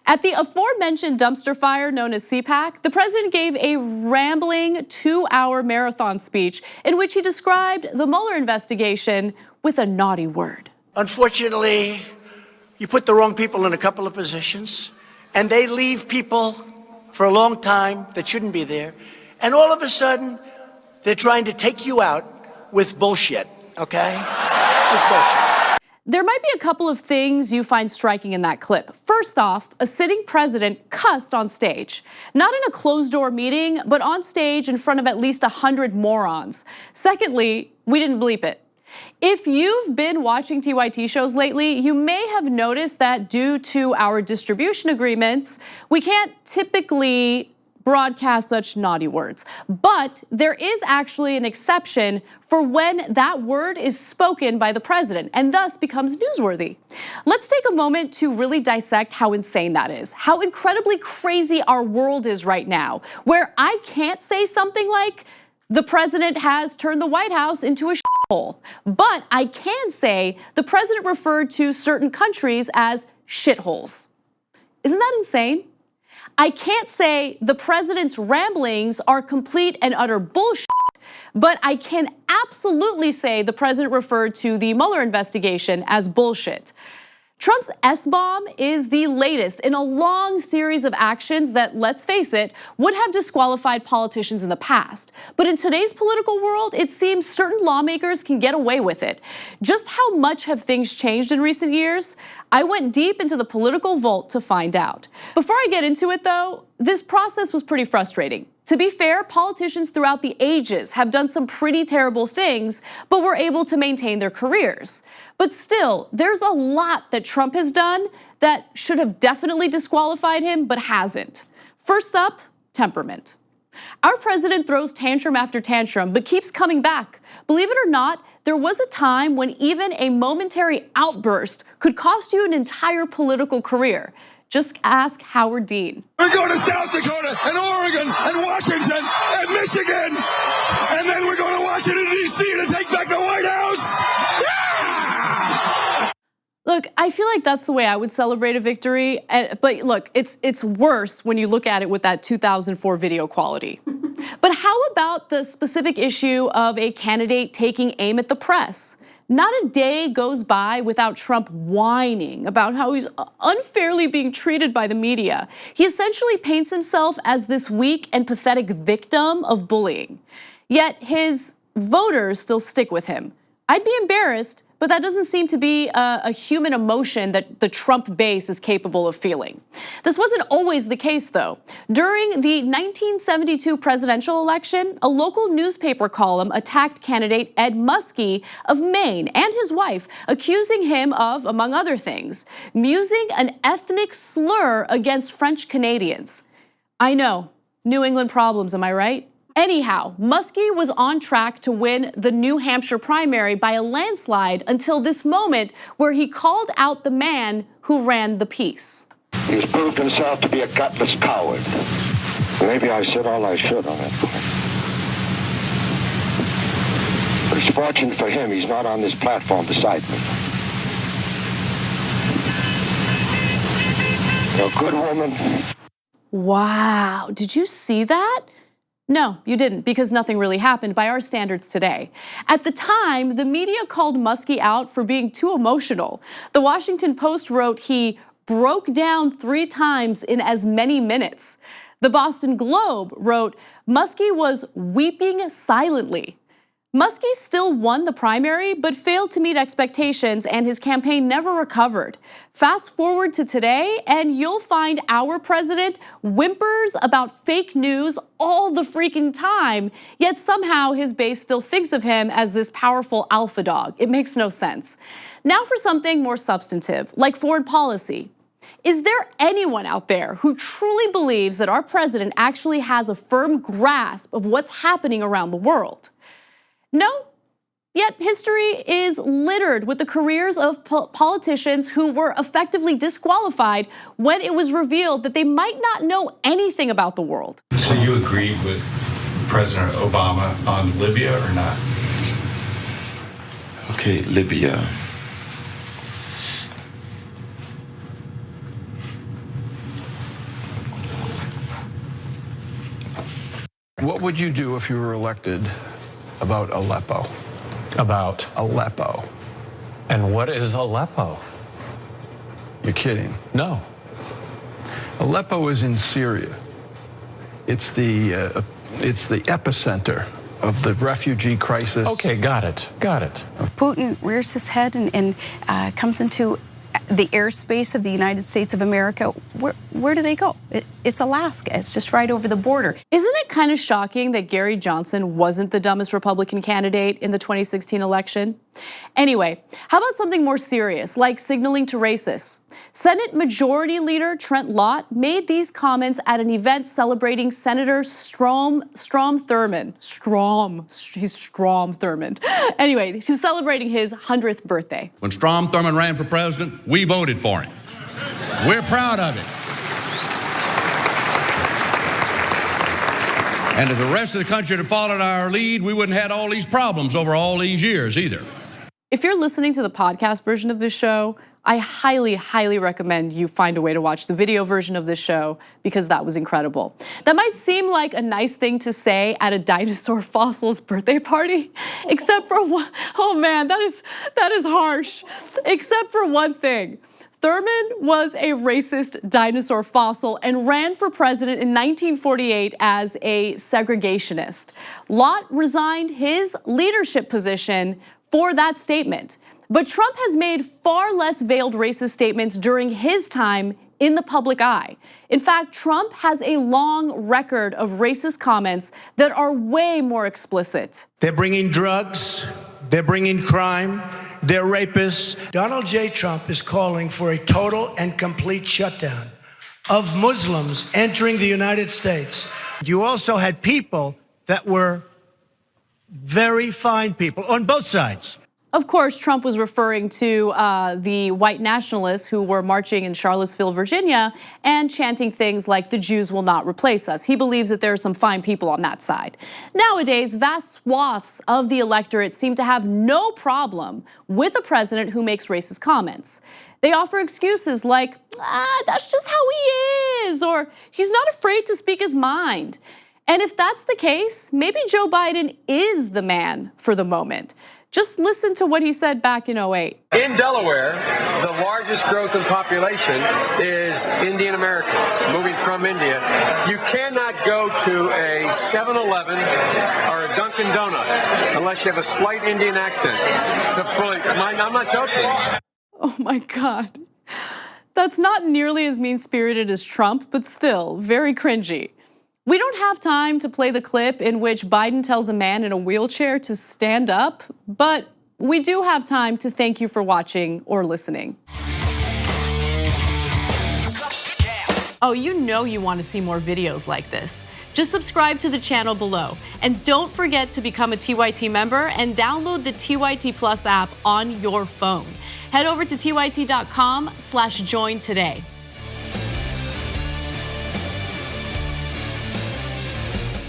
At the aforementioned dumpster fire known as CPAC, the president gave a rambling 2-hour marathon speech in which he described the Mueller investigation with a naughty word. Unfortunately, you put the wrong people in a couple of positions, and they leave people for a long time that shouldn't be there, and all of a sudden, they're trying to take you out with bullshit, okay? With bullshit. There might be a couple of things you find striking in that clip. First off, a sitting president cussed on stage. Not in a closed-door meeting, but on stage in front of at least 100 morons. Secondly, we didn't bleep it. If you've been watching TYT shows lately, you may have noticed that due to our distribution agreements, we can't typically broadcast such naughty words. But there is actually an exception for when that word is spoken by the president and thus becomes newsworthy. Let's take a moment to really dissect how insane that is, how incredibly crazy our world is right now, where I can't say something like, the president has turned the White House into a shithole. But I can say the president referred to certain countries as shitholes. Isn't that insane? I can't say the president's ramblings are complete and utter bullshit, but I can absolutely say the president referred to the Mueller investigation as bullshit. Trump's S-bomb is the latest in a long series of actions that, let's face it, would have disqualified politicians in the past. But in today's political world, it seems certain lawmakers can get away with it. Just how much have things changed in recent years? I went deep into the political vault to find out. Before I get into it though, this process was pretty frustrating. To be fair, politicians throughout the ages have done some pretty terrible things, but were able to maintain their careers. But still, there's a lot that Trump has done that should have definitely disqualified him, but hasn't. First up, temperament. Our president throws tantrum after tantrum, but keeps coming back. Believe it or not, there was a time when even a momentary outburst could cost you an entire political career. Just ask Howard Dean. We're going to South Dakota and Oregon and Washington and Michigan, and then we're going to Washington, D.C. to take back the White House. Yeah! Look, I feel like that's the way I would celebrate a victory, but look, it's worse when you look at it with that 2004 video quality. But how about the specific issue of a candidate taking aim at the press? Not a day goes by without Trump whining about how he's unfairly being treated by the media. He essentially paints himself as this weak and pathetic victim of bullying. Yet his voters still stick with him. I'd be embarrassed, but that doesn't seem to be a human emotion that the Trump base is capable of feeling. This wasn't always the case though. During the 1972 presidential election, a local newspaper column attacked candidate Ed Muskie of Maine and his wife, accusing him of, among other things, using an ethnic slur against French Canadians. I know, New England problems, am I right? Anyhow, Muskie was on track to win the New Hampshire primary by a landslide until this moment where he called out the man who ran the piece. He's proved himself to be a gutless coward. Maybe I said all I should on that point. But it's fortunate for him he's not on this platform beside me. You're a good woman. Wow, did you see that? No, you didn't, because nothing really happened by our standards today. At the time, the media called Muskie out for being too emotional. The Washington Post wrote he broke down 3 times in as many minutes. The Boston Globe wrote Muskie was weeping silently. Muskie still won the primary, but failed to meet expectations, and his campaign never recovered. Fast forward to today, and you'll find our president whimpers about fake news all the freaking time, yet somehow his base still thinks of him as this powerful alpha dog. It makes no sense. Now for something more substantive, like foreign policy. Is there anyone out there who truly believes that our president actually has a firm grasp of what's happening around the world? No, yet history is littered with the careers of politicians who were effectively disqualified when it was revealed that they might not know anything about the world. So you agreed with President Obama on Libya or not? Okay, Libya. What would you do if you were elected about Aleppo? About Aleppo. And what is Aleppo? You're kidding. No. Aleppo is in Syria. It's the epicenter of the refugee crisis. Okay, got it. Putin rears his head and comes into the airspace of the United States of America. Where do they go? It's Alaska. It's just right over the border. Isn't it kind of shocking that Gary Johnson wasn't the dumbest Republican candidate in the 2016 election? Anyway, how about something more serious, like signaling to racists? Senate Majority Leader Trent Lott made these comments at an event celebrating Senator Strom Thurmond. He's Strom Thurmond. Anyway, he was celebrating his 100th birthday. When Strom Thurmond ran for president, we voted for him. We're proud of it. And if the rest of the country had followed our lead, we wouldn't have had all these problems over all these years either. If you're listening to the podcast version of this show, I highly recommend you find a way to watch the video version of this show because that was incredible. That might seem like a nice thing to say at a dinosaur fossil's birthday party, except for one, oh man, that is harsh. Except for one thing. Thurmond was a racist dinosaur fossil and ran for president in 1948 as a segregationist. Lott resigned his leadership position for that statement. But Trump has made far less veiled racist statements during his time in the public eye. In fact, Trump has a long record of racist comments that are way more explicit. They're bringing drugs, they're bringing crime, they're rapists. Donald J. Trump is calling for a total and complete shutdown of Muslims entering the United States. You also had people that were very fine people on both sides. Of course, Trump was referring to the white nationalists who were marching in Charlottesville, Virginia, and chanting things like, "The Jews will not replace us." He believes that there are some fine people on that side. Nowadays, vast swaths of the electorate seem to have no problem with a president who makes racist comments. They offer excuses like, that's just how he is, or he's not afraid to speak his mind. And if that's the case, maybe Joe Biden is the man for the moment. Just listen to what he said back in 2008. In Delaware, the largest growth in population is Indian Americans moving from India. You cannot go to a 7-Eleven or a Dunkin' Donuts unless you have a slight Indian accent. I'm not joking. Oh my God. That's not nearly as mean-spirited as Trump, but still very cringy. We don't have time to play the clip in which Biden tells a man in a wheelchair to stand up, but we do have time to thank you for watching or listening. Oh, you know you want to see more videos like this. Just subscribe to the channel below. And don't forget to become a TYT member and download the TYT Plus app on your phone. Head over to tyt.com/join today.